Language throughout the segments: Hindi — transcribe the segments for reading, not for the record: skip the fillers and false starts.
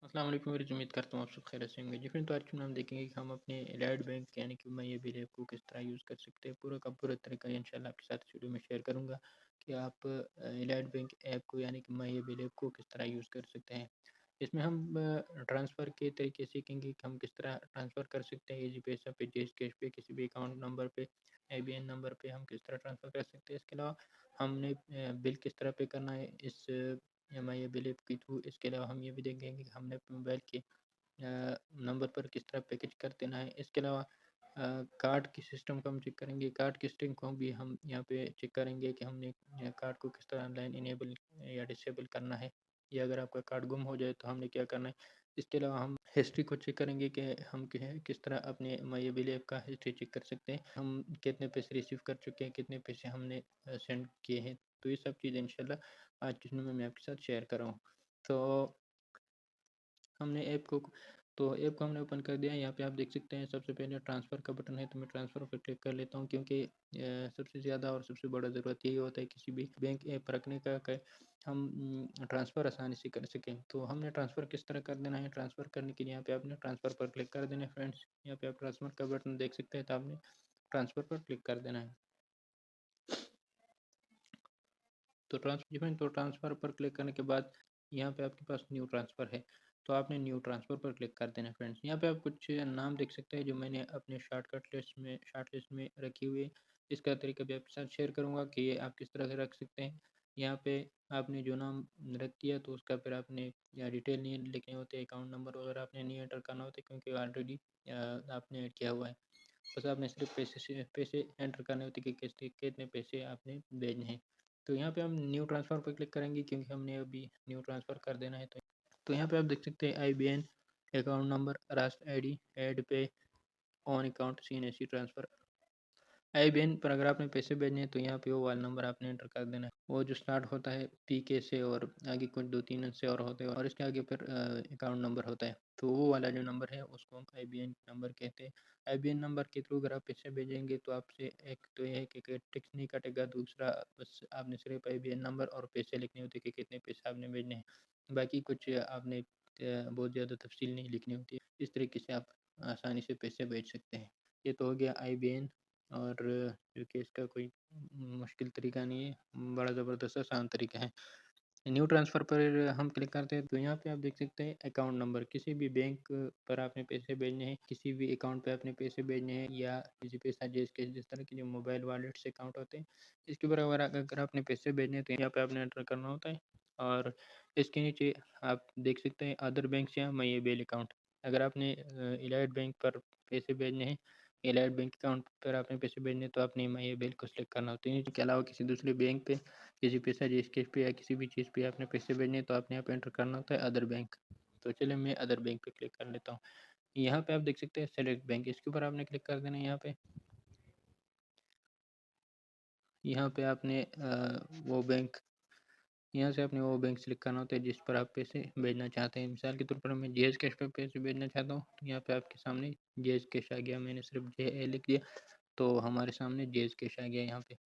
अस्सलाम वालेकुम मेरी उम्मीद करता हूँ आप सब खैरियत से होंगे। जी फ्रेंड, तो आज हम देखेंगे कि हम अपने एलाइड बैंक यानी कि माई बिल ऐप को किस तरह यूज़ कर सकते हैं। पूरा का पूरा तरीका इंशाल्लाह आपके साथ इस वीडियो में शेयर करूँगा कि आप एलाइड बैंक ऐप को यानी कि माई बिल ऐप को किस तरह यूज़ कर सकते हैं। इसमें हम ट्रांसफ़र के तरीके सीखेंगे कि हम किस तरह ट्रांसफ़र कर सकते हैं ईज़ी पैसा पे, जेज़ कैश पे, किसी भी अकाउंट नंबर पे, आईबीएन नंबर पे हम किस तरह ट्रांसफ़र कर सकते हैं। इसके अलावा हमने बिल किस तरह पे करना है इस माई बिल ऐप के थ्रू। इसके अलावा हम ये भी देखेंगे कि हमने अपने मोबाइल के नंबर पर किस तरह पैकेज कर देना है। इसके अलावा कार्ड की सिस्टम को हम चेक करेंगे। कार्ड की सिस्टम को भी हम यहाँ पे चेक करेंगे कि हमने कार्ड को किस तरह ऑनलाइन इनेबल या डिसेबल करना है, या अगर आपका कार्ड गुम हो जाए तो हमने क्या करना है। इसके अलावा हम हिस्ट्री को चेक करेंगे कि हम किस तरह अपने माई बिल ऐप का हिस्ट्री चेक कर सकते हैं। हम कितने पैसे रिसीव कर चुके हैं, कितने पैसे हमने सेंड किए हैं। तो ये सब चीज़ें इंशाल्लाह आज की वीडियो में मैं आपके साथ शेयर कर रहा हूँ। तो हमने ऐप को हमने ओपन कर दिया है। यहाँ पे आप देख सकते हैं सबसे पहले ट्रांसफ़र का बटन है, तो मैं ट्रांसफ़र पे क्लिक कर लेता हूँ क्योंकि सबसे ज़्यादा और सबसे बड़ा ज़रूरत यही होता है किसी भी बैंक ऐप रखने का कि हम ट्रांसफ़र आसानी से कर सकें। तो हमने ट्रांसफ़र किस तरह कर देना है, ट्रांसफ़र करने के लिए यहाँ पे आपने ट्रांसफ़र पर क्लिक कर देना है फ्रेंड्स। यहाँ पे आप ट्रांसफ़र का बटन देख सकते हैं, तो आपने ट्रांसफ़र पर क्लिक कर देना है। तो ट्रांसफ़र पर क्लिक करने के बाद यहाँ पे आपके पास न्यू ट्रांसफ़र है, तो आपने न्यू ट्रांसफ़र पर क्लिक कर देना है फ्रेंड्स। यहाँ पे आप कुछ नाम देख सकते हैं जो मैंने अपने शॉर्ट लिस्ट में रखी हुई है। इसका तरीका भी आपके साथ शेयर करूँगा कि ये आप किस तरह से रख सकते हैं। यहाँ पे आपने जो नाम रख दिया तो उसका फिर आपने या डिटेल नहीं लिखने होते, अकाउंट नंबर वगैरह आपने नहीं एंटर करना होता क्योंकि ऑलरेडी आपने ऐड किया हुआ है। बस आपने सिर्फ पैसे एंटर करने होते कि कितने पैसे आपने भेजने हैं। तो यहाँ पे हम न्यू ट्रांसफ़र पर क्लिक करेंगे क्योंकि हमने अभी न्यू ट्रांसफ़र कर देना है। तो यहाँ पे आप देख सकते हैं आईबीएन, अकाउंट नंबर, राष्ट्र आईडी, ऐड पे, ऑन अकाउंट, सीएनएससी ट्रांसफ़र। आईबीएन पर अगर आपने पैसे भेजने हैं तो यहाँ पे वो वाला नंबर आपने एंटर कर देना है। वो जो स्टार्ट होता है पीके से और आगे कुछ 2-3 अंक से और होते हैं और इसके आगे फिर अकाउंट नंबर होता है। तो वो वाला जो नंबर है उसको हम आईबीएन नंबर कहते हैं। आईबीएन नंबर के थ्रू अगर आप पैसे भेजेंगे तो आपसे एक तो ये है कि टैक्स नहीं कटेगा, दूसरा बस आपने सिर्फ आईबीएन नंबर और पैसे लिखने होते हैं कि कितने पैसे आपने भेजने हैं। बाकी कुछ आपने बहुत ज़्यादा तफ़सील नहीं लिखनी होती है। इस तरीके से आप आसानी से पैसे भेज सकते हैं। ये तो हो गया आईबीएन, और जो कि इसका कोई मुश्किल तरीका नहीं है, बड़ा ज़बरदस्त आसान तरीका है। न्यू ट्रांसफ़र पर हम क्लिक करते हैं तो यहाँ पे आप देख सकते हैं अकाउंट नंबर, किसी भी बैंक पर आपने पैसे भेजने हैं, किसी भी अकाउंट पे आपने पैसे भेजने हैं या किसी पैसा जिस तरह के जो मोबाइल वॉलेट्स अकाउंट होते हैं, इसके ऊपर अगर आपने पैसे भेजने हैं तो यहाँ पे आपने एंटर करना होता है। और इसके नीचे आप देख सकते हैं अदर बैंक्स या माई बिल अकाउंट। अगर आपने एलाइड बैंक पर पैसे भेजने हैं, एलाइड बैंक अकाउंट पर आपने पैसे भेजने हैं तो आपने माई बिल को सिलेक्ट करना होता है। इसके अलावा किसी दूसरे बैंक पे, किसी पैसा जिस केस पे या किसी भी चीज़ पे आपने पैसे भेजने हैं तो आपने यहाँ पे एंटर करना होता है अदर बैंक। तो चलिए मैं अदर बैंक पे क्लिक कर लेता हूँ। यहाँ पे आप देख सकते हैं सेलेक्ट बैंक, इसके ऊपर आपने क्लिक कर देना है। यहाँ पे आपने वो बैंक यहाँ से आपने वो बैंक सेलेक्ट करना होता है जिस पर आप पैसे भेजना चाहते हैं। मिसाल के तौर पर मैं जेएस कैश पे पैसे भेजना चाहता हूँ, तो यहाँ पे आपके सामने जेएस कैश आ गया। मैंने सिर्फ जे लिख दिया तो हमारे सामने जेएस कैश आ गया यहाँ पे।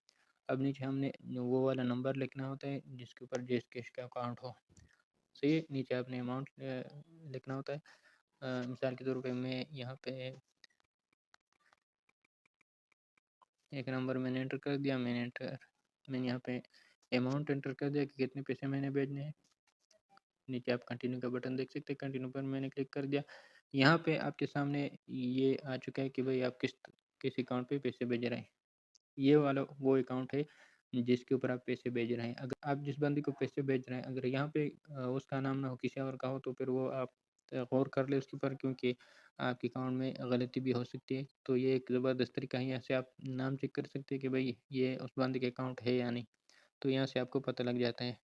अब नीचे हमने वो वाला नंबर लिखना होता है जिसके ऊपर जेएस कैश का अकाउंट हो। सही है, नीचे आपने अमाउंट लिखना होता है। मिसाल के तौर पे मैं यहाँ पे एक नंबर मैंने एंटर कर दिया। मैंने यहाँ पे अमाउंट एंटर कर दिया कि कितने पैसे मैंने भेजने हैं। नीचे आप कंटिन्यू का बटन देख सकते हैं, कंटिन्यू पर मैंने क्लिक कर दिया। यहाँ पे आपके सामने ये आ चुका है कि भाई आप किस अकाउंट पे पैसे भेज रहे हैं। ये वाला वो अकाउंट है जिसके ऊपर आप पैसे भेज रहे हैं। अगर आप जिस बंदे को पैसे भेज रहे हैं अगर यहाँ पे उसका नाम ना हो, किसी और का हो, तो फिर वो आप गौर कर ले उसके ऊपर, क्योंकि आपके अकाउंट में गलती भी हो सकती है। तो ये एक ज़बरदस्त तरीका है, यहाँ से आप नाम चेक कर सकते हैं कि भाई ये उस बंदे के अकाउंट है या नहीं। तो यहाँ से आपको पता लग जाता है।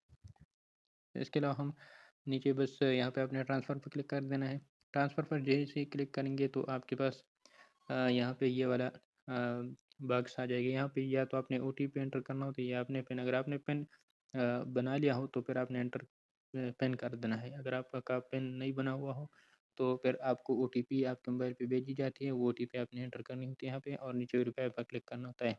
इसके अलावा हम नीचे बस यहाँ पे अपने ट्रांसफ़र पे क्लिक कर देना है। ट्रांसफ़र पर जैसे ही क्लिक करेंगे तो आपके पास यहाँ पे ये वाला बॉक्स आ जाएगा। यहाँ पे या तो आपने ओटीपी एंटर करना होता है या आपने पिन, अगर आपने पिन बना लिया हो तो फिर आपने एंटर पिन कर देना है। अगर आपका पिन नहीं बना हुआ हो तो फिर आपको ओटीपी आपके मोबाइल पे भेजी जाती है। वो ओटीपी आपने एंटर करनी होती है यहाँ पे और नीचे वेरीफाई पर क्लिक करना होता है।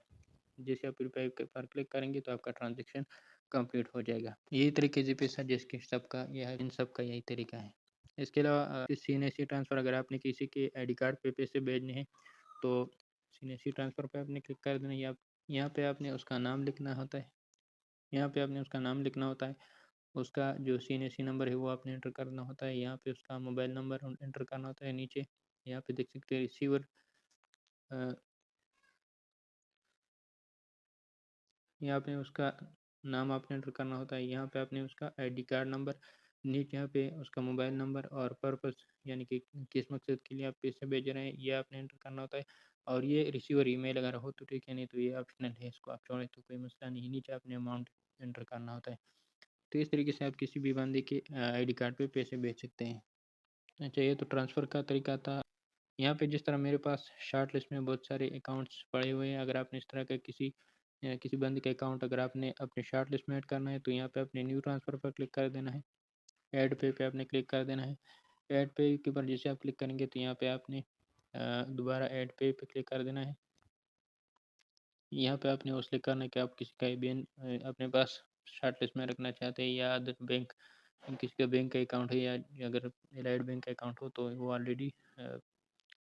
जैसे आप वेरीफाई के पर क्लिक करेंगे तो आपका ट्रांज़ैक्शन कंप्लीट हो जाएगा। यही तरीके से पैसा जिसके सबका यह इन सब का यही तरीका है। इसके अलावा सीएनएसी ट्रांसफ़र अगर आपने किसी के आईडी कार्ड पे पैसे भेजने हैं तो सीएनएसी ट्रांसफ़र पे आपने क्लिक कर देना है। यहाँ पे आपने उसका नाम लिखना होता है, यहाँ पे आपने उसका नाम लिखना होता है, उसका जो सीएनएसी नंबर है वो आपने एंटर करना होता है, यहाँ पे उसका मोबाइल नंबर एंटर करना होता है नीचे। यहाँ पे देख सकते हैं रिसीवर अ, यहाँ पे उसका नाम आपने एंटर करना होता है, यहाँ पे आपने उसका आईडी कार्ड नंबर, नीचे यहाँ पे उसका मोबाइल नंबर और पर्पस यानी कि किस मकसद के लिए आप पैसे भेज रहे हैं ये आपने एंटर करना होता है। और ये रिसीवर ईमेल अगर हो तो ठीक है, नहीं तो ये ऑप्शनल है, इसको आप छोड़ें तो कोई मसला नहीं। नीचे आपने अमाउंट एंटर करना होता है। तो इस तरीके से आप किसी भी बंदे के आईडी कार्ड पे पैसे भेज सकते हैं। अच्छा, ये तो ट्रांसफ़र का तरीका था। यहाँ पे जिस तरह मेरे पास शॉर्ट लिस्ट में बहुत सारे अकाउंट्स पड़े हुए हैं, अगर आपने इस तरह का किसी बंदे का अकाउंट अगर आपने अपने शॉर्ट लिस्ट में ऐड करना है तो यहाँ पे आपने न्यू ट्रांसफ़र पर क्लिक कर देना है। ऐड पे आपने क्लिक कर देना है। ऐड पे के ऊपर जैसे आप क्लिक करेंगे तो यहाँ पे आपने दोबारा ऐड पे क्लिक कर देना है। यहाँ पे आपने वो सिलेक्ट करना है कि आप किसी का IBAN अपने पास शॉर्ट लिस्ट में रखना चाहते हैं या अदर बैंक, किसी का बैंक का अकाउंट है, या अगर एलाइड बैंक का अकाउंट हो तो वो ऑलरेडी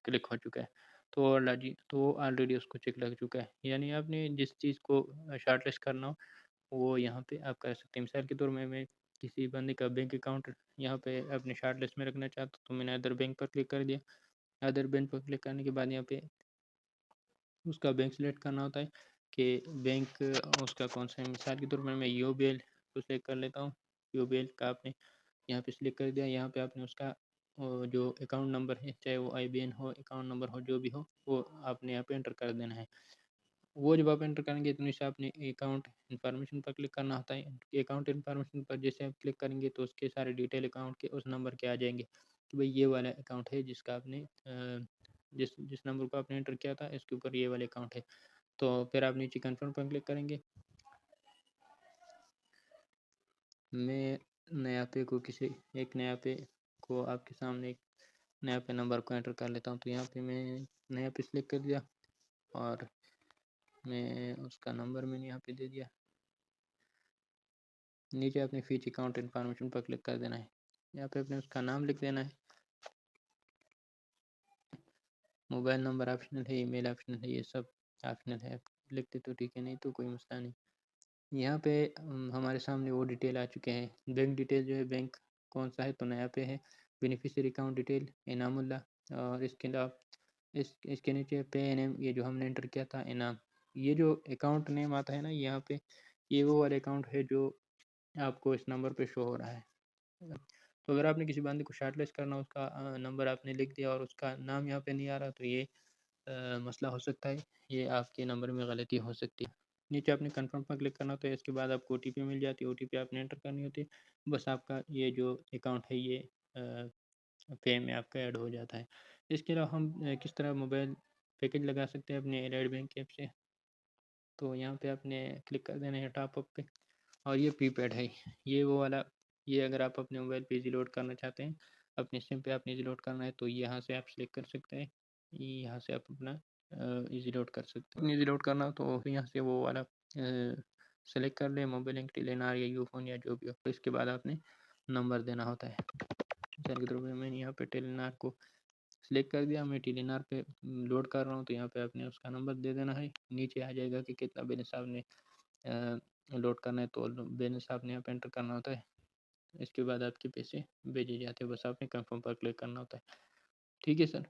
क्लिक हो चुका है। तो ऑलरेडी उसको चेक लग चुका है, यानी आपने जिस चीज़ को शॉर्टलिस्ट करना हो वो यहाँ पे आप कर सकते हैं। मिसाल के तौर में मैं किसी बंदे का बैंक अकाउंट यहाँ पे अपने शॉर्टलिस्ट में रखना चाहता हूँ तो मैंने अदर बैंक पर क्लिक कर दिया। अदर बैंक पर क्लिक करने के बाद यहाँ पे उसका बैंक सेलेक्ट करना होता है कि बैंक उसका कौन सा है। मिसाल के तौर पर मैं यूबीएल को सेलेक्ट कर लेता हूँ। यूबीएल का आपने यहाँ पे सिलेक्ट कर दिया। यहाँ पे आपने उसका जो अकाउंट नंबर है, चाहे वो IBAN हो, अकाउंट नंबर हो, जो भी हो, वो आपने यहाँ पे एंटर कर देना है। वो जब आप एंटर करेंगे तो नीचे आपने अकाउंट इन्फॉर्मेशन पर क्लिक करना होता है। अकाउंट इन्फॉर्मेशन पर जैसे आप क्लिक करेंगे तो उसके सारे डिटेल अकाउंट के उस नंबर के आ जाएंगे कि भाई ये वाला अकाउंट है जिसका आपने जिस जिस नंबर को आपने एंटर किया था इसके ऊपर ये वाले अकाउंट है। तो फिर आप नीचे कन्फर्म पर क्लिक करेंगे। मैं नया पे को किसी एक नया पे को आपके सामने एक नया पे नंबर को एंटर कर लेता हूँ। तो यहाँ पे मैं नया पे सिलेक्ट कर दिया और मैं उसका नंबर मैंने यहाँ पे दे दिया। नीचे अपने फीच अकाउंट इन्फॉर्मेशन पर क्लिक कर देना है। यहाँ पे अपने उसका नाम लिख देना है। मोबाइल नंबर ऑप्शनल है, ईमेल ऑप्शनल है, ये सब ऑप्शनल है। लिखते तो ठीक है, नहीं तो कोई मसला नहीं। यहाँ पे हमारे सामने वो डिटेल आ चुके हैं। बैंक डिटेल जो है, बैंक कौन सा है तो नया पे है। बेनिफिशियरी अकाउंट डिटेल इनामुल्ला, और इसके अलावा इसके नीचे पे नेम, ये जो हमने एंटर किया था इनाम। ये जो अकाउंट नेम आता है ना यहाँ पे, ये वो वाले अकाउंट है जो आपको इस नंबर पे शो हो रहा है। तो अगर आपने किसी बंदे को शॉर्टलिस्ट करना, उसका नंबर आपने लिख दिया और उसका नाम यहाँ पे नहीं आ रहा तो ये मसला हो सकता है, ये आपके नंबर में गलती हो सकती है। नीचे आपने कंफर्म पर क्लिक करना होता है। इसके बाद आपको OTP मिल जाती है, OTP आपने एंटर करनी होती है। बस आपका ये जो अकाउंट है ये पे में आपका ऐड हो जाता है। इसके अलावा हम किस तरह मोबाइल पैकेज लगा सकते हैं अपने एलाइड बैंक ऐप से, तो यहाँ पे आपने क्लिक कर देना है टॉप अप पे। और ये प्रीपेड है, ये वो वाला, ये अगर आप अपने मोबाइल पे इजी लोड करना चाहते हैं, अपने सिम पे आपने इजी लोड करना है तो यहाँ से आप सिलेक्ट कर सकते हैं। यहाँ से आप अपना इजी लोड कर सकते हैं। इजी लोड करना हो तो यहाँ से वो वाला सेलेक्ट कर लें, मोबाइल लिंक, टेलीनार या यूफोन या जो भी हो। तो इसके बाद आपने नंबर देना होता है। मिसाल के तौर पर मैंने यहाँ पे टेलीनार को सिलेक्ट कर दिया। मैं टेलीनार पे लोड कर रहा हूँ तो यहाँ पे आपने उसका नंबर दे देना है। नीचे आ जाएगा कि कितना बैलेंस आपने लोड करना है, तो बैलेंस आपने यहाँ पे एंटर करना होता है। इसके बाद आपके पैसे भेजे जाते हैं, बस आपने कंफर्म पर क्लिक करना होता है। ठीक है सर।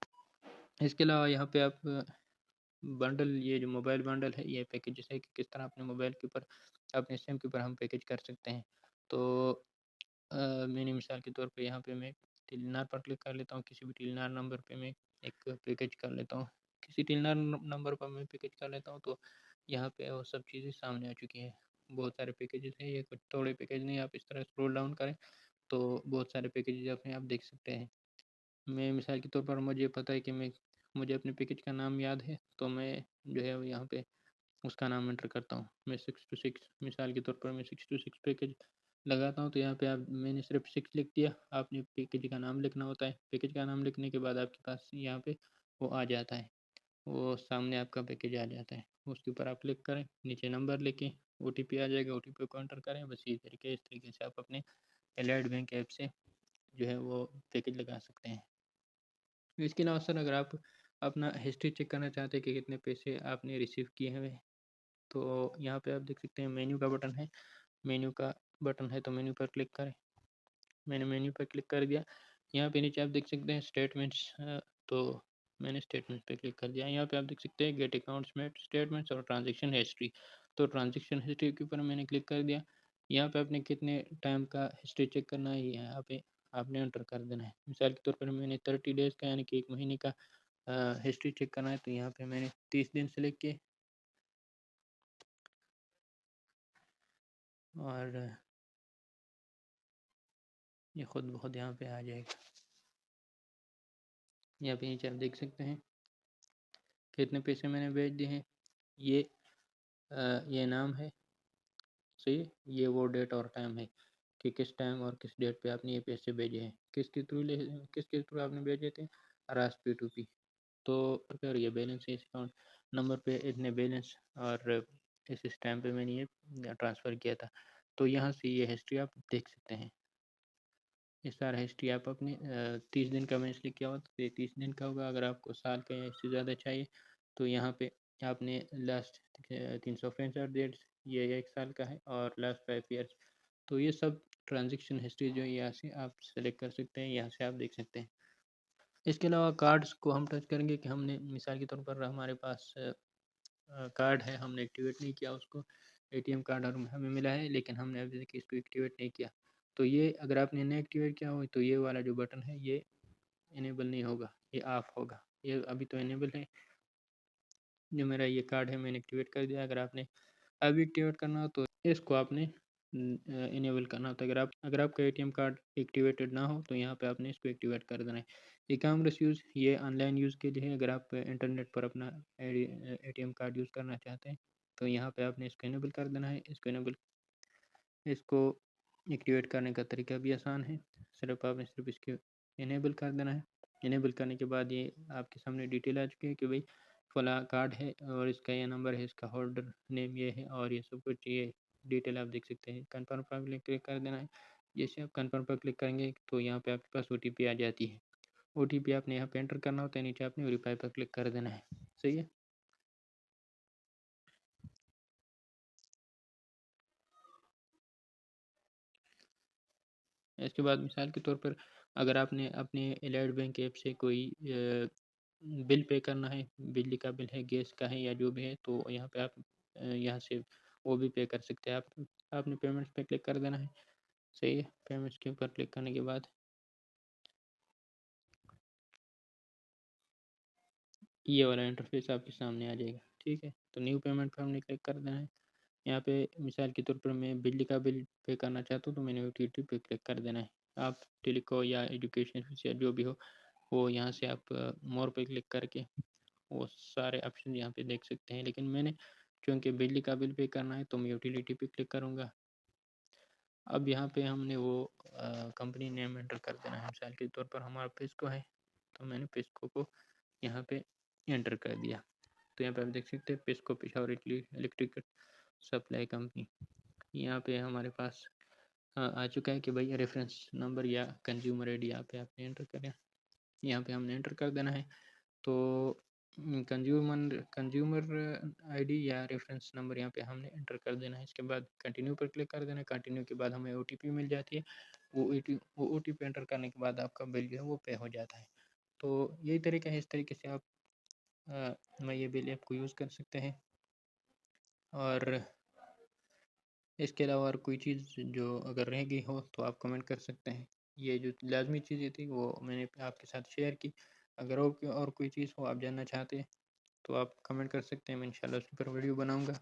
इसके अलावा यहाँ पे आप बंडल, ये जो मोबाइल बंडल है, ये पैकेज है कि किस तरह अपने मोबाइल के ऊपर, अपने सिम के ऊपर हम पैकेज कर सकते हैं। तो मैंने मिसाल के तौर पे यहाँ पे मैं टेलीनार पर क्लिक कर लेता हूँ। किसी भी टेलीनार नंबर पे मैं एक पैकेज कर लेता हूँ। किसी टेलीनार नंबर पर मैं पैकेज कर लेता हूँ तो यहाँ पे वो सब चीज़ें सामने आ चुकी हैं। बहुत सारे पैकेजेस हैं, ये कुछ थोड़े पैकेज नहीं। आप इस तरह स्क्रॉल डाउन करें तो बहुत सारे पैकेजेस अपने आप देख सकते हैं। मैं मिसाल के तौर पर मुझे पता है कि मुझे अपने पैकेज का नाम याद है तो मैं जो है वो यहाँ पे उसका नाम एंटर करता हूँ। मैं 626, मिसाल के तौर पर मैं 626 पैकेज लगाता हूँ। तो यहाँ पे आप, मैंने सिर्फ 6 लिख दिया। आपने पैकेज का नाम लिखना होता है। पैकेज का नाम लिखने के बाद आपके पास यहाँ पे वो आ जाता है, वो सामने आपका पैकेज आ जाता है। उसके ऊपर आप क्लिक करें, नीचे नंबर लेके OTP आ जाएगा, OTP को एंटर करें। बस इस तरीके से आप अपने एलाइड बैंक ऐप से जो है वो पैकेज लगा सकते हैं। इसके अलावा सर अगर आप अपना हिस्ट्री चेक करना चाहते हैं कि कितने पैसे आपने रिसीव किए हैं, तो यहाँ पे आप देख सकते हैं मेन्यू का बटन है। मेन्यू का बटन है तो मेन्यू पर क्लिक करें। मैंने मेन्यू पर क्लिक कर दिया। यहाँ पे नीचे आप देख सकते हैं स्टेटमेंट्स, तो मैंने स्टेटमेंट पे क्लिक कर दिया। यहाँ पे आप देख सकते हैं गेट अकाउंट्स में स्टेटमेंट्स और ट्रांजैक्शन हिस्ट्री। तो ट्रांजैक्शन हिस्ट्री के ऊपर मैंने क्लिक कर दिया। यहाँ पे आपने कितने टाइम का हिस्ट्री चेक करना है यहाँ पे आपने एंटर कर देना है। मिसाल के तौर पर मैंने 30 डेज़ का यानी कि 1 महीने का हिस्ट्री चेक करना है, तो यहाँ पे मैंने 30 दिन सेलेक्ट किए और ये खुद ब खुद यहाँ पे आ जाएगा। यहाँ पे नीचे आप देख सकते हैं कितने पैसे मैंने भेज दिए हैं। ये ये नाम है, सही है। ये वो डेट और टाइम है कि किस टाइम और किस डेट पे आपने ये पैसे भेजे हैं, किसके थ्रू आपने भेजे थे, रास P2P। तो फिर ये बैलेंस है, इस अकाउंट नंबर पे इतने बैलेंस और इस टाइम पे मैंने ये ट्रांसफ़र किया था। तो यहाँ से ये हिस्ट्री आप देख सकते हैं। ये सारा हिस्ट्री आप अपने 30 दिन का मैंने इसलिए किया हुआ, तो ये 30 दिन का होगा। अगर आपको साल का या इससे ज़्यादा चाहिए तो यहाँ पे आपने लास्ट 365 डेट्स, ये 1 साल का है और लास्ट 5 ईयर्स। तो ये सब ट्रांज़ैक्शन हिस्ट्री जो है यहाँ से आप सेलेक्ट कर सकते हैं, यहाँ से आप देख सकते हैं। इसके अलावा कार्ड्स को हम टच करेंगे कि हमने मिसाल के तौर पर हमारे पास कार्ड है, हमने एक्टिवेट नहीं किया उसको। एटीएम कार्ड और हमें मिला है लेकिन हमने अभी तक इसको एक्टिवेट नहीं किया। तो ये अगर आपने नहीं एक्टिवेट किया हो तो ये वाला जो बटन है ये इनेबल नहीं होगा, ये ऑफ होगा। ये अभी तो इनेबल है। जो मेरा ये कार्ड है मैंने एक्टिवेट कर दिया। अगर आपने अभी एक्टिवेट करना हो तो इसको आपने इनेबल करना होता है। अगर आपका एटीएम कार्ड एक्टिवेटेड ना हो तो यहाँ पे आपने इसको एक्टिवेट कर देना है। ई कॉमर्स यूज़ ये ऑनलाइन यूज़ के लिए है। अगर आप इंटरनेट पर अपना एटीएम कार्ड यूज़ करना चाहते हैं तो यहाँ पे आपने इसको इनेबल कर देना है। इसको एक्टिवेट करने का तरीका भी आसान है। सिर्फ इसको इनेबल कर देना है। इनेबल करने के बाद ये आपके सामने डिटेल आ चुकी है कि भाई फला कार्ड है और इसका ये नंबर है, इसका होल्डर नेम ये है और ये सब कुछ ये डिटेल आप देख सकते हैं। कन्फर्म पर क्लिक कर देना है। जैसे आप कन्फर्म पर क्लिक करेंगे तो यहाँ पे आपके पास ओटीपी आ जाती है। ओटीपी आपने यहाँ पे एंटर करना होता है, नीचे आपने वेरीफाई पर क्लिक कर देना है। सही है। इसके बाद मिसाल के तौर पर अगर आपने अपने एलाइड बैंक ऐप से कोई बिल पे करना है, बिजली का बिल है, गैस का है या जो भी है, तो यहाँ पे आप यहाँ से वो भी पे कर सकते हैं। आप आपने पेमेंट्स पे क्लिक कर देना है। सही है। पेमेंट्स के ऊपर क्लिक करने के बाद ये वाला इंटरफेस आपके सामने आ जाएगा। ठीक है। तो न्यू पेमेंट पर हमने क्लिक कर देना है। यहाँ पे मिसाल के तौर पर मैं बिजली का बिल पे करना चाहता हूँ तो मैंने OTT पे क्लिक कर देना है। आप टेलीको या एजुकेशन या जो भी हो वो यहाँ से आप मोर पे क्लिक करके वो सारे ऑप्शन यहाँ पे देख सकते हैं। लेकिन मैंने चूँकि बिजली का बिल पे करना है तो मैं यूटिलिटी पे क्लिक करूँगा। अब यहाँ पे हमने वो कंपनी नेम एंटर कर देना है। मिसाल के तौर पर हमारा पेस्को है तो मैंने पेस्को को यहाँ पे एंटर कर दिया। तो यहाँ पे आप देख सकते हैं PESCO Peshawar electric supply company. यहाँ पे हमारे पास आ चुका है कि भाई रेफरेंस नंबर या कंज्यूमर आईडी यहाँ पे आपने एंटर करें। यहाँ पे हमने एंटर कर देना है। तो कंज्यूमर आईडी या रेफरेंस नंबर यहाँ पे हमने एंटर कर देना है। इसके बाद कंटिन्यू पर क्लिक कर देना है। कंटिन्यू के बाद हमें ओटीपी मिल जाती है। वो ओटीपी एंटर करने के बाद आपका बिल जो है वो पे हो जाता है। तो यही तरीका है, इस तरीके से आप मैं ये बिल ऐप को यूज़ कर सकते हैं। और इसके अलावा और कोई चीज़ जो अगर रह गई हो तो आप कमेंट कर सकते हैं। ये जो लाज़मी चीज़ें थी वो मैंने आपके साथ शेयर की। अगर और कोई चीज़ हो आप जानना चाहते हैं तो आप कमेंट कर सकते हैं। मैं इंशाल्लाह उसके ऊपर वीडियो बनाऊँगा।